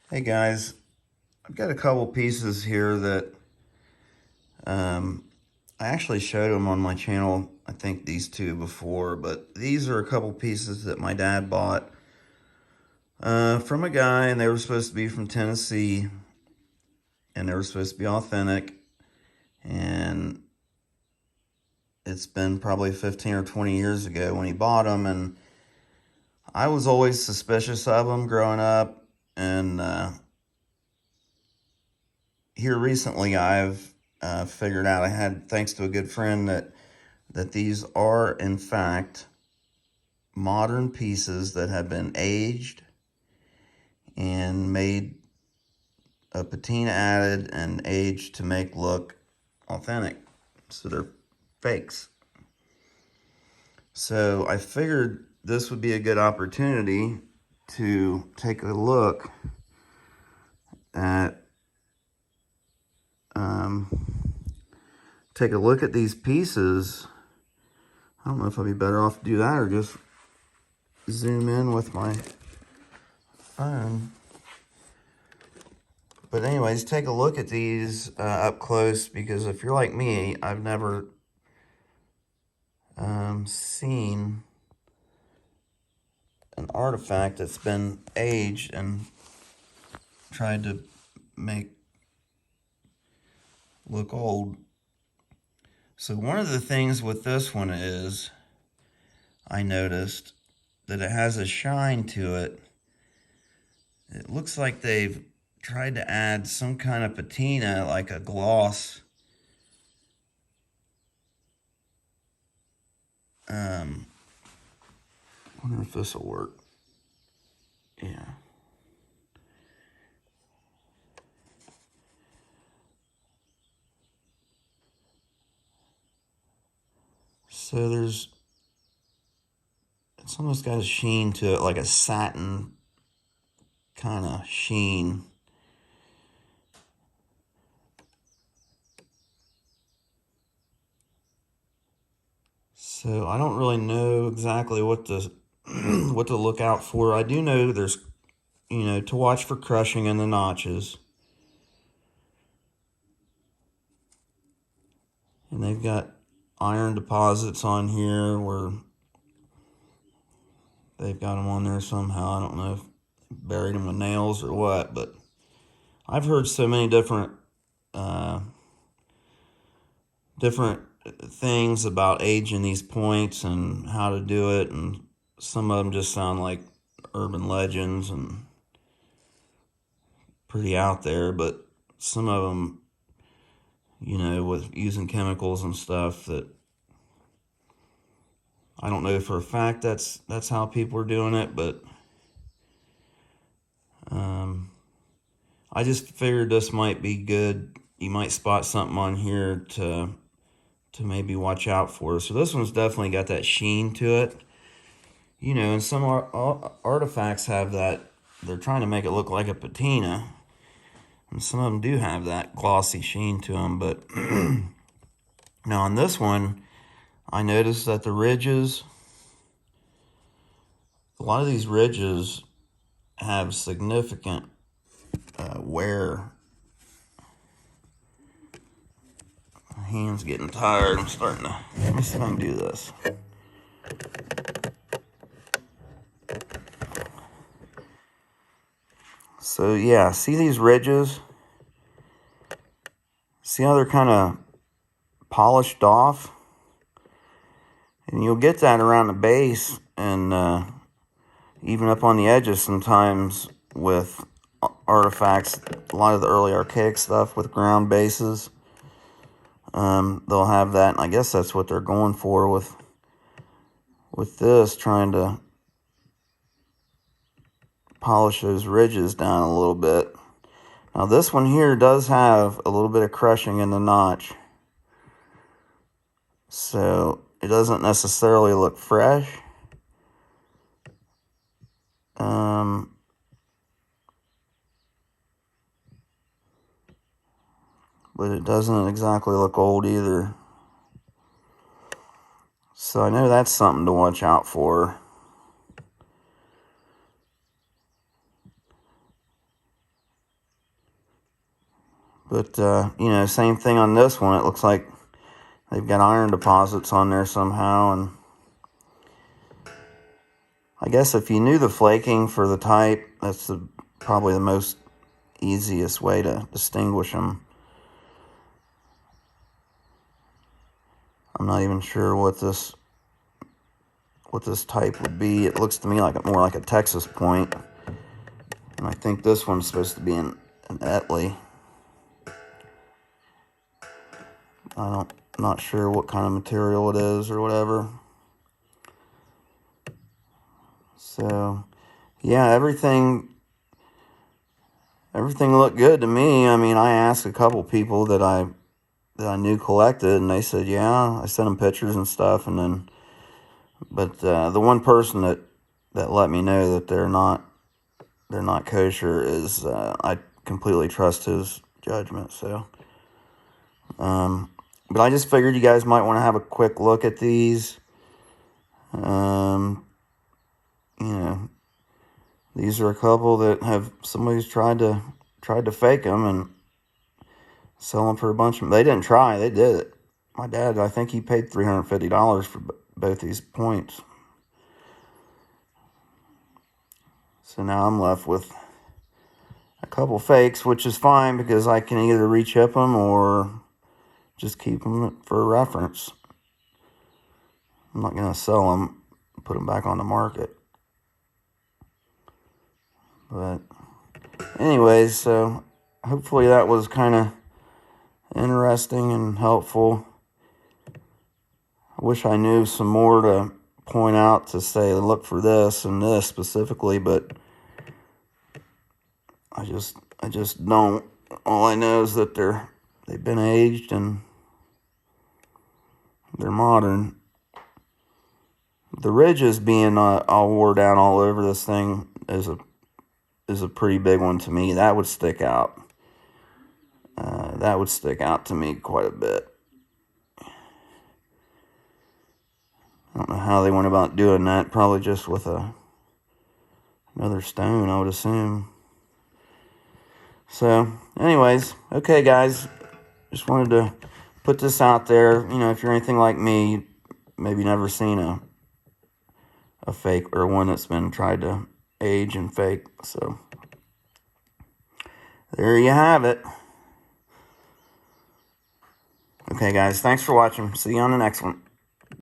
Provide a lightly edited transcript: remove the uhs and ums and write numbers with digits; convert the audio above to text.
Hey guys, I've got a couple pieces here that I actually showed them on my channel. I think these two before, but these are a couple pieces that my dad bought from a guy, and they were supposed to be from Tennessee, and they were supposed to be authentic. And it's been probably 15 or 20 years ago when he bought them, and I was always suspicious of them growing up. And here recently, I've figured out, I had, thanks to a good friend, that these are in fact modern pieces that have been aged and made a patina added and aged to make look authentic. So they're fakes. So I figured this would be a good opportunity to take a look at um, these pieces. I don't know if I'd be better off to do that or just zoom in with my phone. But anyways, take a look at these up close, because if you're like me, I've never seen an artifact that's been aged and tried to make look old. So one of the things with this one is, I noticed that it has a shine to it. It looks like they've tried to add some kind of patina, like a gloss. Wonder if this will work. Yeah. So it's almost got a sheen to it, like a satin kind of sheen. So I don't really know exactly what to what to look out for. I do know there's, to watch for crushing in the notches. And they've got iron deposits on here where they've got them on there somehow. I don't know if buried them with nails or what, but I've heard so many uh, different things about aging these points and how to do it, and some of them just sound like urban legends and pretty out there, but some of them, with using chemicals and stuff, that I don't know for a fact that's how people are doing it, but I just figured this might be good. You might spot something on here to maybe watch out for. So this one's definitely got that sheen to it. And some artifacts have that. They're trying to make it look like a patina. And some of them do have that glossy sheen to them. But now on this one, I noticed that the ridges, a lot of these ridges have significant wear. My hand's getting tired. I'm starting to, let me see if I can do this. So yeah, see these ridges? See how they're kind of polished off? And you'll get that around the base and even up on the edges sometimes with artifacts. A lot of the early archaic stuff with ground bases, they'll have that, and I guess that's what they're going for with this, trying to polish those ridges down a little bit. Now this one here does have a little bit of crushing in the notch, so it doesn't necessarily look fresh. But it doesn't exactly look old either. So I know that's something to watch out for. But, you know, same thing on this one. It looks like they've got iron deposits on there somehow. And I guess if you knew the flaking for the type, that's probably the most easiest way to distinguish them. I'm not even sure what this type would be. It looks to me like more like a Texas point. And I think this one's supposed to be an Etley. I'm not sure what kind of material it is or whatever. So, yeah, everything looked good to me. I mean, I asked a couple people that I knew collected, and they said, yeah. I sent them pictures and stuff, and then, but the one person that let me know that they're not kosher is I completely trust his judgment. So, but I just figured you guys might want to have a quick look at these. You know, these are a couple that somebody's tried to fake them and sell them for a bunch of. They didn't try, they did it. My dad, I think he paid $350 for both these points. So now I'm left with a couple fakes, which is fine because I can either rechip them or just keep them for reference. I'm not going to sell them, put them back on the market. But anyways, so hopefully that was kind of interesting and helpful. I wish I knew some more to point out to say look for this and this specifically, but I just don't. All I know is that they've been aged and they're modern. The ridges being all wore down all over this thing is a pretty big one to me. That would stick out. That would stick out to me quite a bit. I don't know how they went about doing that. Probably just with another stone, I would assume. So, anyways, okay, guys. Just wanted to put this out there. You know, if you're anything like me, maybe never seen a fake or one that's been tried to age and fake. So, there you have it. Okay, guys. Thanks for watching. See you on the next one.